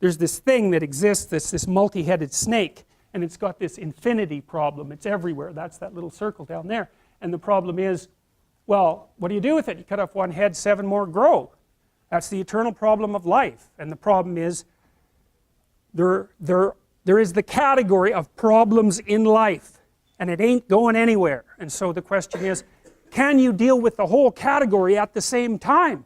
there's this thing that exists, this multi-headed snake, and it's got this infinity problem. It's everywhere. That's that little circle down there. And the problem is, well, what do you do with it? You cut off one head, 7 more grow. That's the eternal problem of life. And the problem is, there is the category of problems in life, and it ain't going anywhere. And so the question is, can you deal with the whole category at the same time?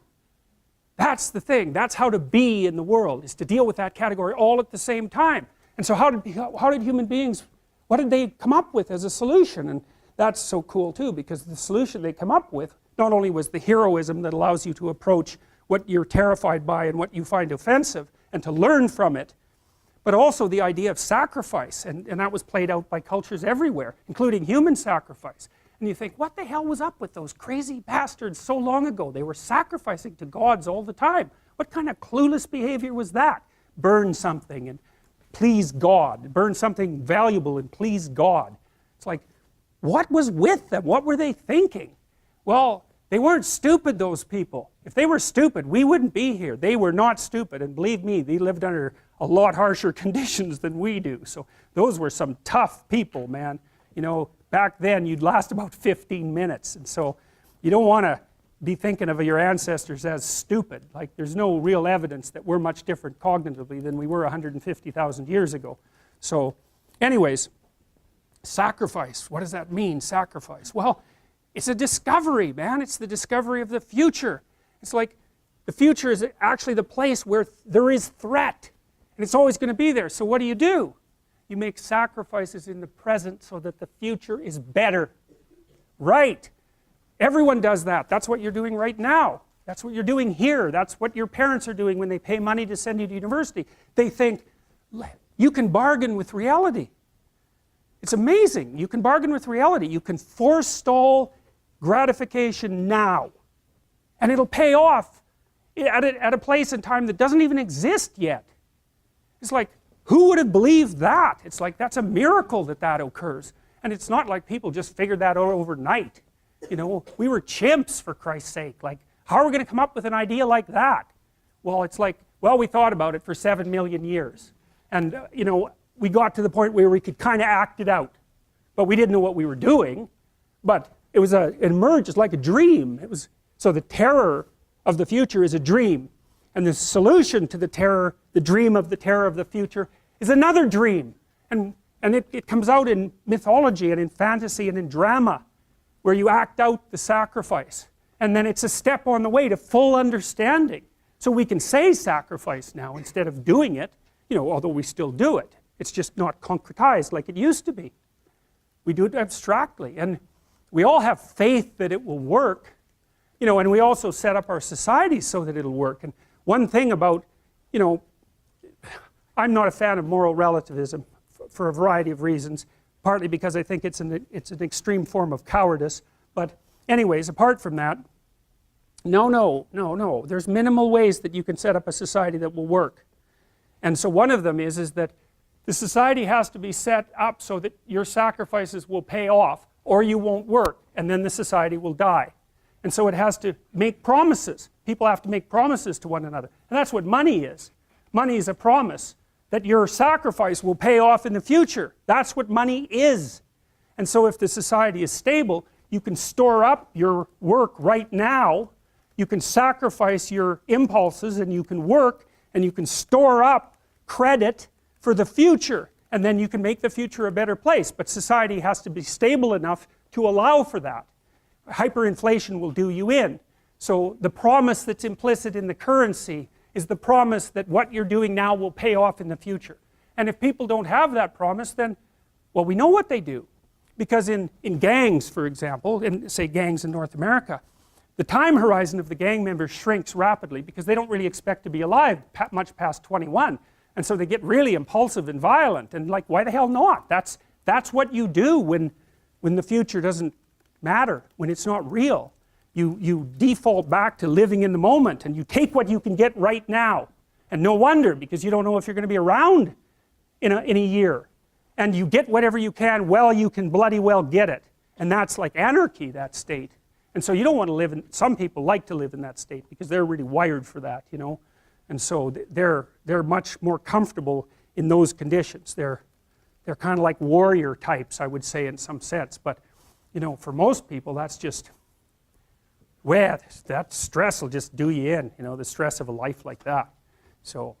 That's the thing. That's how to be in the world, is to deal with that category all at the same time. And so how did human beings, what did they come up with as a solution? And that's so cool too, because the solution they come up with not only was the heroism that allows you to approach what you're terrified by and what you find offensive and to learn from it, but also the idea of sacrifice, and that was played out by cultures everywhere, including human sacrifice. And you think, what the hell was up with those crazy bastards so long ago? They were sacrificing to gods all the time. What kind of clueless behavior was that? Burn something and please God. Burn something valuable and please God. It's like, what was with them? What were they thinking? Well, they weren't stupid, those people. If they were stupid, we wouldn't be here. They were not stupid, and believe me, they lived under a lot harsher conditions than we do. So those were some tough people, man. You know, back then you'd last about 15 minutes, and so you don't want to be thinking of your ancestors as stupid. Like, there's no real evidence that we're much different cognitively than we were 150,000 years ago. So anyways, sacrifice, what does that mean, sacrifice? Well, it's a discovery, man. It's the discovery of the future. It's like the future is actually the place where there is threat, and it's always going to be there. So what do? You make sacrifices in the present so that the future is better. Right. Everyone does that. That's what you're doing right now. That's what you're doing here. That's what your parents are doing when they pay money to send you to university. They think, you can bargain with reality. It's amazing. You can bargain with reality. You can forestall gratification now, and it'll pay off at a place and time that doesn't even exist yet. It's like, who would have believed that? It's like, that's a miracle that that occurs. And it's not like people just figured that out overnight. You know, we were chimps, for Christ's sake. Like, how are we going to come up with an idea like that? Well, it's like, well, we thought about it for 7 million years. And, you know, we got to the point where we could kind of act it out. But we didn't know what we were doing. But it was it emerged as like a dream. It was, so the terror of the future is a dream. And the solution to the terror, the dream of the terror of the future, is another dream. And it comes out in mythology and in fantasy and in drama, where you act out the sacrifice. And then it's a step on the way to full understanding. So we can say sacrifice now instead of doing it, you know, although we still do it. It's just not concretized like it used to be. We do it abstractly. And we all have faith that it will work, you know, and we also set up our societies so that it'll work. And one thing about, you know, I'm not a fan of moral relativism for a variety of reasons, partly because I think it's an extreme form of cowardice. But anyways, apart from that, no. There's minimal ways that you can set up a society that will work. And so one of them is that the society has to be set up so that your sacrifices will pay off, or you won't work, and then the society will die. And so it has to make promises. People have to make promises to one another. And that's what money is. Money is a promise that your sacrifice will pay off in the future. That's what money is. And so if the society is stable, you can store up your work right now, you can sacrifice your impulses, and you can work, and you can store up credit for the future, and then you can make the future a better place. But society has to be stable enough to allow for that. Hyperinflation will do you in. So the promise that's implicit in the currency is the promise that what you're doing now will pay off in the future. And if people don't have that promise, then, well, we know what they do. Because in gangs, for example, in, say, gangs in North America, the time horizon of the gang members shrinks rapidly because they don't really expect to be alive much past 21. And so they get really impulsive and violent, and like, why the hell not? That's what you do when the future doesn't matter, when it's not real. You default back to living in the moment, and you take what you can get right now. And no wonder, because you don't know if you're going to be around in a year. And you get whatever you can while you can bloody well get it. And that's like anarchy, that state. And so you don't want to live in, some people like to live in that state because they're really wired for that, you know. And so they're much more comfortable in those conditions. They're kind of like warrior types, I would say, in some sense. But you know, for most people, that's just, well, that stress will just do you in, you know, the stress of a life like that. So